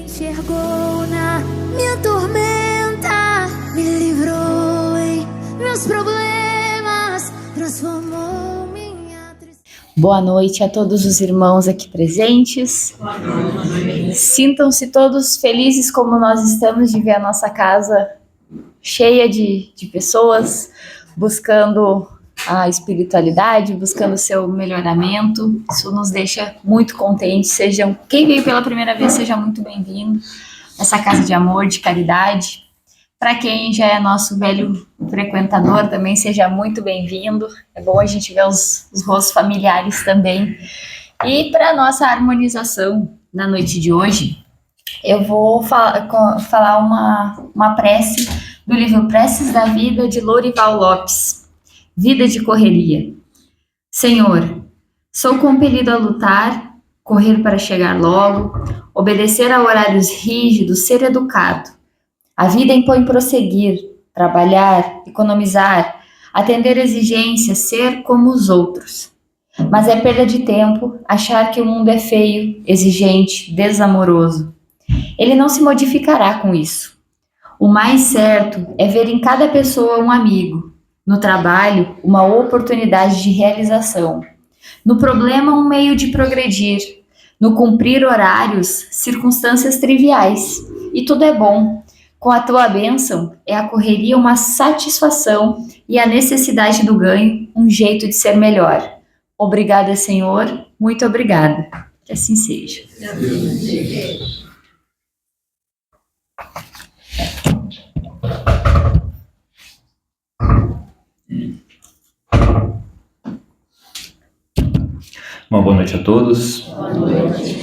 enxergou na minha tormenta, me livrou em meus problemas, transformou minha tristeza. Boa noite a todos os irmãos aqui presentes. Sintam-se todos felizes como nós estamos de ver a nossa casa cheia de pessoas buscando a espiritualidade, buscando o seu melhoramento. Isso nos deixa muito contentes. Quem veio pela primeira vez, seja muito bem-vindo. Essa casa de amor, de caridade. Para quem já é nosso velho frequentador também, seja muito bem-vindo. É bom a gente ver os rostos familiares também. E para nossa harmonização na noite de hoje, eu vou falar uma prece do livro Preces da Vida, de Lorival Lopes. Vida de correria. Senhor, sou compelido a lutar, correr para chegar logo, obedecer a horários rígidos, ser educado. A vida impõe prosseguir, trabalhar, economizar, atender exigências, ser como os outros. Mas é perda de tempo achar que o mundo é feio, exigente, desamoroso. Ele não se modificará com isso. O mais certo é ver em cada pessoa um amigo, no trabalho, uma oportunidade de realização, no problema, um meio de progredir, no cumprir horários, circunstâncias triviais. E tudo é bom. Com a tua bênção, é a correria uma satisfação e a necessidade do ganho, um jeito de ser melhor. Obrigada, Senhor. Muito obrigada. Que assim seja. Uma boa noite a todos. Boa noite.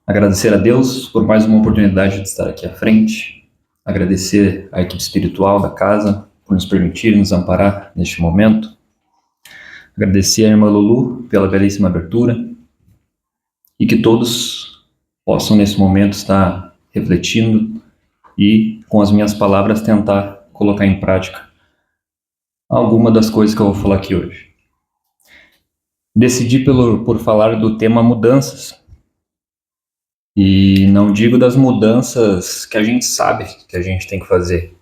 Agradecer a Deus por mais uma oportunidade de estar aqui à frente. Agradecer à equipe espiritual da casa por nos permitir, nos amparar neste momento. Agradecer à irmã Lulu pela belíssima abertura. E que todos possam nesse momento estar refletindo e com as minhas palavras tentar colocar em prática alguma das coisas que eu vou falar aqui hoje. Decidi por falar do tema mudanças. E não digo das mudanças que a gente sabe que a gente tem que fazer.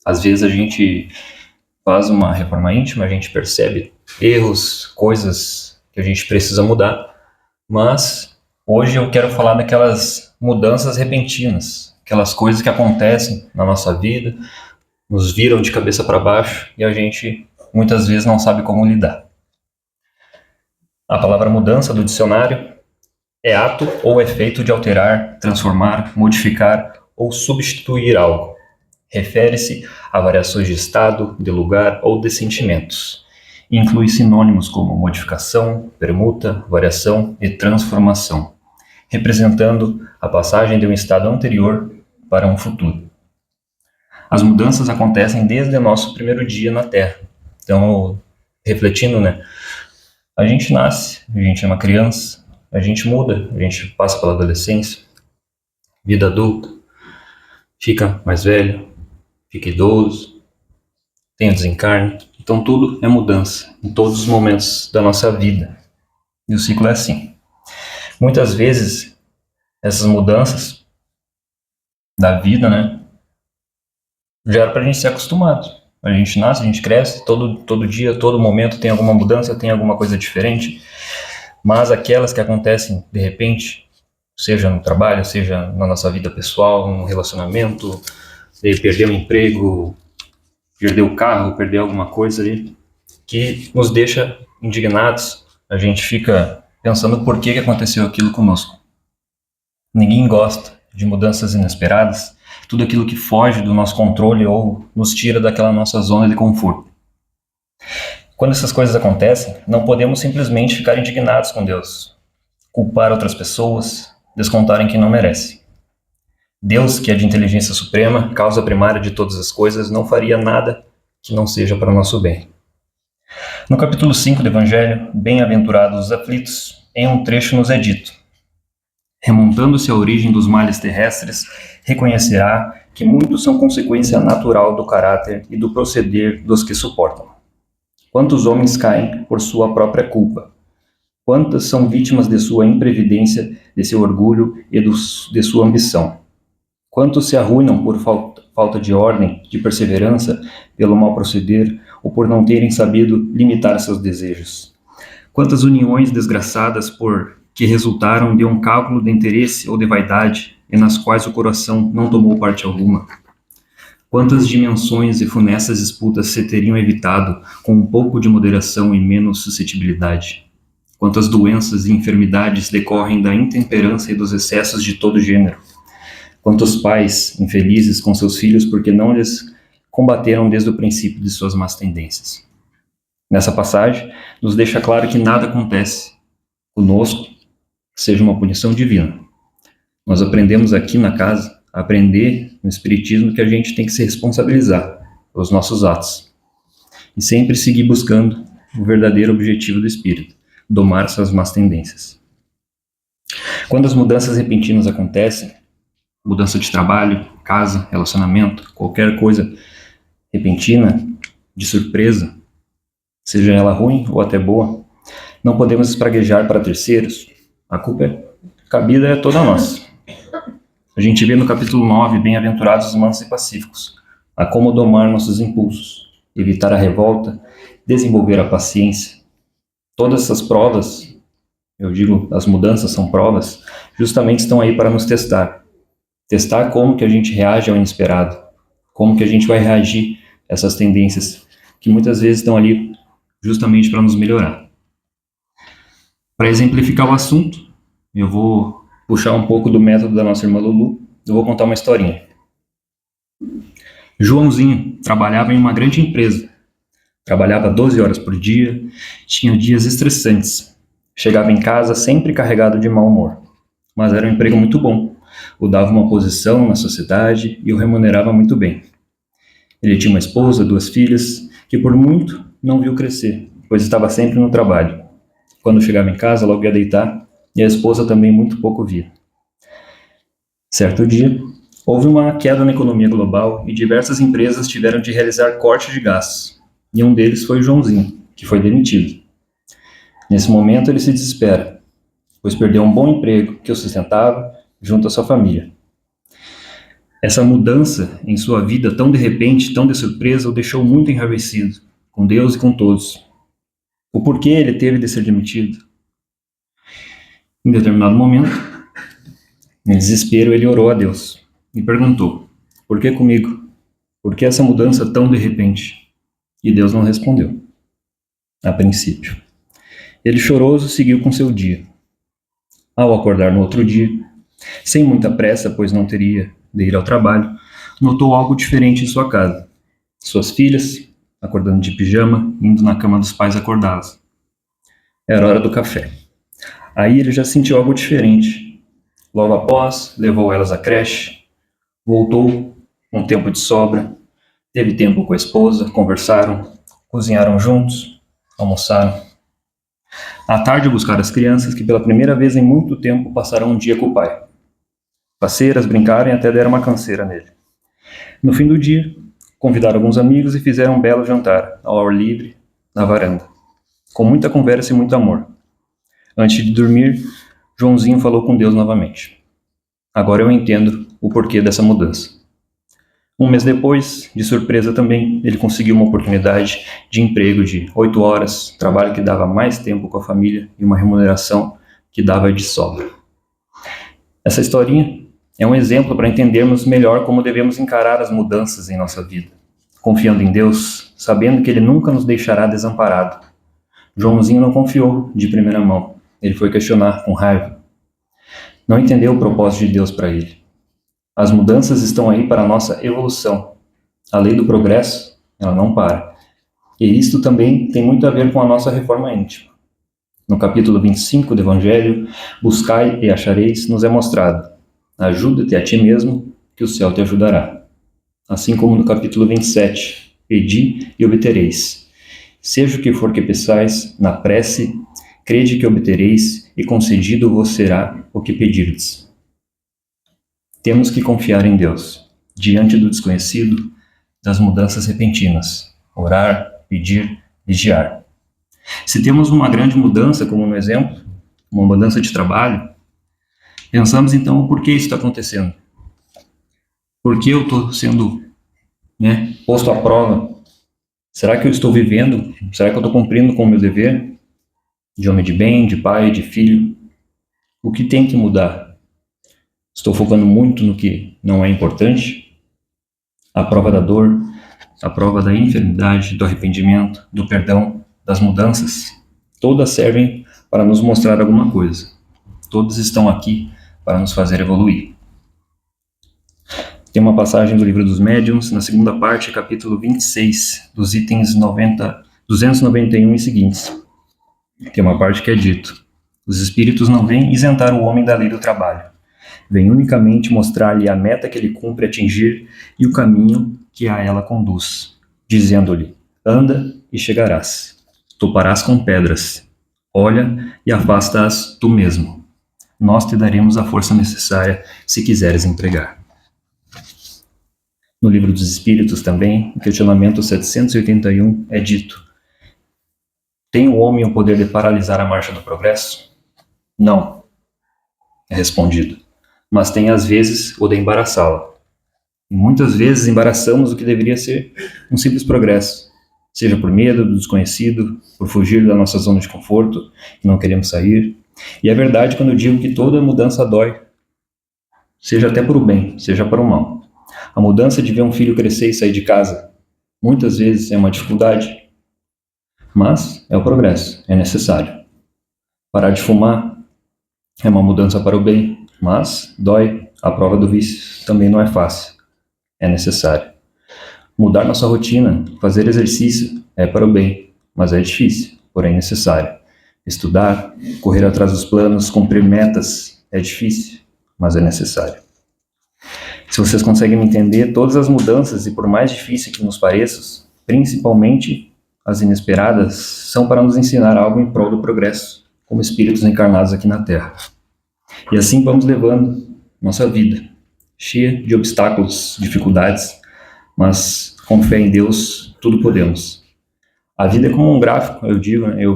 Às vezes a gente faz uma reforma íntima, a gente percebe erros, coisas que a gente precisa mudar. Mas hoje eu quero falar daquelas mudanças repentinas, aquelas coisas que acontecem na nossa vida, nos viram de cabeça para baixo e a gente muitas vezes não sabe como lidar. A palavra mudança do dicionário é ato ou efeito de alterar, transformar, modificar ou substituir algo. Refere-se a variações de estado, de lugar ou de sentimentos. Inclui sinônimos como modificação, permuta, variação e transformação, representando a passagem de um estado anterior para um futuro. As mudanças acontecem desde o nosso primeiro dia na Terra. Então, refletindo, a gente nasce, a gente é uma criança, a gente muda, a gente passa pela adolescência, vida adulta, fica mais velho, fica idoso, tem o desencarne. Então tudo é mudança, em todos os momentos da nossa vida. E o ciclo é assim. Muitas vezes, essas mudanças da vida, já era pra gente ser acostumado. A gente nasce, a gente cresce, todo dia, todo momento tem alguma mudança, tem alguma coisa diferente. Mas aquelas que acontecem de repente, seja no trabalho, seja na nossa vida pessoal, no relacionamento, de perder o emprego, perder o carro, perder alguma coisa ali, que nos deixa indignados, a gente fica pensando por que aconteceu aquilo conosco. Ninguém gosta de mudanças inesperadas, tudo aquilo que foge do nosso controle ou nos tira daquela nossa zona de conforto. Quando essas coisas acontecem, não podemos simplesmente ficar indignados com Deus, culpar outras pessoas, descontar em quem não merece. Deus, que é de inteligência suprema, causa primária de todas as coisas, não faria nada que não seja para o nosso bem. No capítulo 5 do Evangelho, bem-aventurados os aflitos, em um trecho nos é dito: remontando-se à origem dos males terrestres, reconhecerá que muitos são consequência natural do caráter e do proceder dos que suportam. Quantos homens caem por sua própria culpa? Quantas são vítimas de sua imprevidência, de seu orgulho e de sua ambição? Quantos se arruinam por falta de ordem, de perseverança, pelo mal proceder ou por não terem sabido limitar seus desejos? Quantas uniões desgraçadas que resultaram de um cálculo de interesse ou de vaidade e nas quais o coração não tomou parte alguma? Quantas dimensões e funestas disputas se teriam evitado com um pouco de moderação e menos suscetibilidade? Quantas doenças e enfermidades decorrem da intemperança e dos excessos de todo gênero? Quantos pais infelizes com seus filhos porque não lhes combateram desde o princípio de suas más tendências? Nessa passagem, nos deixa claro que nada acontece conosco que seja uma punição divina. Nós aprendemos aqui na casa, a aprender no Espiritismo, que a gente tem que se responsabilizar pelos nossos atos e sempre seguir buscando o verdadeiro objetivo do Espírito, domar suas más tendências. Quando as mudanças repentinas acontecem, mudança de trabalho, casa, relacionamento, qualquer coisa repentina, de surpresa, seja ela ruim ou até boa, não podemos espraguejar para terceiros. A culpa cabida é toda nossa. A gente vê no capítulo 9, bem-aventurados os mansos e pacíficos, a como domar nossos impulsos, evitar a revolta, desenvolver a paciência. Todas essas provas, eu digo, as mudanças são provas, justamente estão aí para nos testar. Testar como que a gente reage ao inesperado, como que a gente vai reagir a essas tendências que muitas vezes estão ali justamente para nos melhorar. Para exemplificar o assunto, eu vou puxar um pouco do método da nossa irmã Lulu, eu vou contar uma historinha. Joãozinho trabalhava em uma grande empresa, trabalhava 12 horas por dia, tinha dias estressantes, chegava em casa sempre carregado de mau humor, mas era um emprego muito bom, o dava uma posição na sociedade e o remunerava muito bem. Ele tinha uma esposa, 2 filhas, que por muito não viu crescer, pois estava sempre no trabalho. Quando chegava em casa, logo ia deitar, e a esposa também muito pouco via. Certo dia, houve uma queda na economia global e diversas empresas tiveram de realizar corte de gastos, e um deles foi o Joãozinho, que foi demitido. Nesse momento ele se desespera, pois perdeu um bom emprego que o sustentava junto à sua família. Essa mudança em sua vida tão de repente, tão de surpresa, o deixou muito enraivecido, com Deus e com todos. O porquê ele teve de ser demitido? Em determinado momento, em desespero, ele orou a Deus e perguntou: por que comigo? Por que essa mudança tão de repente? E Deus não respondeu, a princípio. Ele choroso seguiu com seu dia. Ao acordar no outro dia, sem muita pressa, pois não teria de ir ao trabalho, notou algo diferente em sua casa. Suas filhas, acordando de pijama, indo na cama dos pais acordá-las. Era hora do café. Aí ele já sentiu algo diferente. Logo após, levou elas à creche, voltou com tempo de sobra, teve tempo com a esposa, conversaram, cozinharam juntos, almoçaram. À tarde buscaram as crianças, que pela primeira vez em muito tempo passaram um dia com o pai. Passeiras, brincaram e até deram uma canseira nele. No fim do dia, convidaram alguns amigos e fizeram um belo jantar, ao ar livre, na varanda, com muita conversa e muito amor. Antes de dormir, Joãozinho falou com Deus novamente. Agora eu entendo o porquê dessa mudança. Um mês depois, de surpresa também, ele conseguiu uma oportunidade de emprego de 8 horas, trabalho que dava mais tempo com a família e uma remuneração que dava de sobra. Essa historinha é um exemplo para entendermos melhor como devemos encarar as mudanças em nossa vida, confiando em Deus, sabendo que Ele nunca nos deixará desamparado. Joãozinho não confiou de primeira mão, ele foi questionar com raiva. Não entendeu o propósito de Deus para ele. As mudanças estão aí para a nossa evolução. A lei do progresso, ela não para. E isto também tem muito a ver com a nossa reforma íntima. No capítulo 25 do Evangelho, buscai e achareis, nos é mostrado: ajuda-te a ti mesmo, que o céu te ajudará. Assim como no capítulo 27, pedi e obtereis. Seja o que for que peçais, na prece, crede que obtereis, e concedido vos será o que pedirdes. Temos que confiar em Deus, diante do desconhecido, das mudanças repentinas. Orar, pedir, vigiar. Se temos uma grande mudança, como no exemplo, uma mudança de trabalho, pensamos então o porquê isso está acontecendo. Por que eu estou sendo, posto à prova? Será que eu estou vivendo? Será que eu estou cumprindo com o meu dever? De homem de bem, de pai, de filho? O que tem que mudar? Estou focando muito no que não é importante? A prova da dor, a prova da enfermidade, do arrependimento, do perdão, das mudanças, todas servem para nos mostrar alguma coisa. Todas estão aqui para nos fazer evoluir. Tem uma passagem do Livro dos Médiuns, na segunda parte, capítulo 26, dos itens 291 e seguintes. Tem uma parte que é dito: os espíritos não vêm isentar o homem da lei do trabalho. Vêm unicamente mostrar-lhe a meta que ele cumpre atingir e o caminho que a ela conduz, dizendo-lhe: anda e chegarás. Toparás com pedras. Olha e afasta-as tu mesmo. Nós te daremos a força necessária se quiseres empregar. No Livro dos Espíritos também, no questionamento 781, é dito: tem o homem o poder de paralisar a marcha do progresso? Não, é respondido, mas tem às vezes o de embaraçá-la. E muitas vezes embaraçamos o que deveria ser um simples progresso, seja por medo do desconhecido, por fugir da nossa zona de conforto, que não queremos sair. E é verdade quando eu digo que toda mudança dói, seja até para o bem, seja para o mal. A mudança de ver um filho crescer e sair de casa, muitas vezes é uma dificuldade, mas é o progresso, é necessário. Parar de fumar é uma mudança para o bem, mas dói. A prova do vício também não é fácil, é necessário. Mudar nossa rotina, fazer exercício é para o bem, mas é difícil, porém necessário. Estudar, correr atrás dos planos, cumprir metas é difícil, mas é necessário. Se vocês conseguem me entender, todas as mudanças, e por mais difícil que nos pareçam, principalmente as inesperadas, são para nos ensinar algo em prol do progresso, como espíritos encarnados aqui na Terra. E assim vamos levando nossa vida, cheia de obstáculos, dificuldades, mas com fé em Deus, tudo podemos. A vida é como um gráfico, eu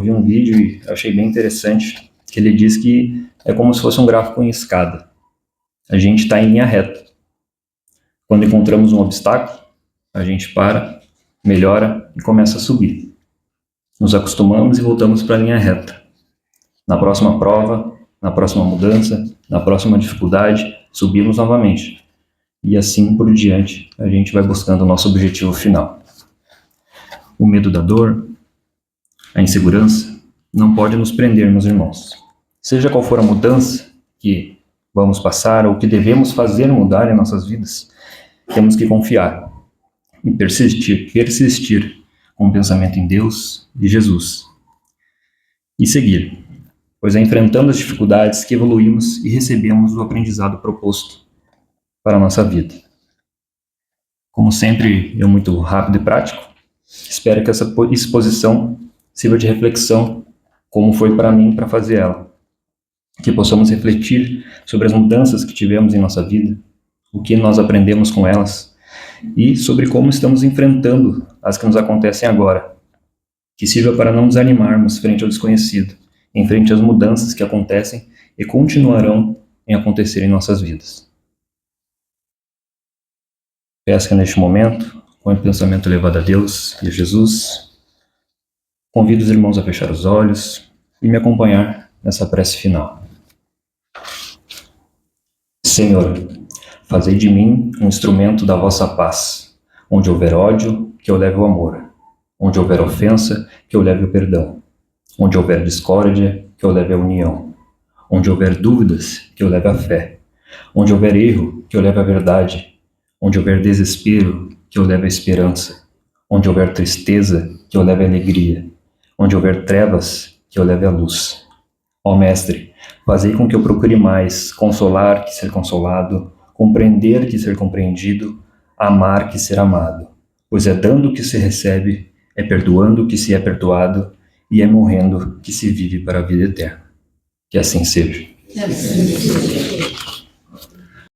vi um vídeo e achei bem interessante, que ele diz que é como se fosse um gráfico em escada. A gente está em linha reta. Quando encontramos um obstáculo, a gente para, melhora e começa a subir. Nos acostumamos e voltamos para a linha reta. Na próxima prova, na próxima mudança, na próxima dificuldade, subimos novamente. E assim por diante, a gente vai buscando o nosso objetivo final. O medo da dor, a insegurança, não pode nos prender, meus irmãos. Seja qual for a mudança que vamos passar ou que devemos fazer mudar em nossas vidas, temos que confiar e persistir com o pensamento em Deus e Jesus. E seguir, pois é enfrentando as dificuldades que evoluímos e recebemos o aprendizado proposto para a nossa vida. Como sempre, eu muito rápido e prático, espero que essa exposição sirva de reflexão, como foi para mim para fazer ela. Que possamos refletir sobre as mudanças que tivemos em nossa vida, o que nós aprendemos com elas e sobre como estamos enfrentando as que nos acontecem agora. Que sirva para não desanimarmos frente ao desconhecido, em frente às mudanças que acontecem e continuarão em acontecer em nossas vidas. Peço que neste momento, com o pensamento elevado a Deus e a Jesus, convido os irmãos a fechar os olhos e me acompanhar nessa prece final. Senhor, fazei de mim um instrumento da vossa paz. Onde houver ódio, que eu leve o amor. Onde houver ofensa, que eu leve o perdão. Onde houver discórdia, que eu leve a união. Onde houver dúvidas, que eu leve a fé. Onde houver erro, que eu leve a verdade. Onde houver desespero, que eu leve a esperança. Onde houver tristeza, que eu leve a alegria. Onde houver trevas, que eu leve a luz. Ó Mestre, fazei com que eu procure mais consolar que ser consolado, compreender que ser compreendido, amar que ser amado. Pois é dando que se recebe, é perdoando que se é perdoado, e é morrendo que se vive para a vida eterna. Que assim seja.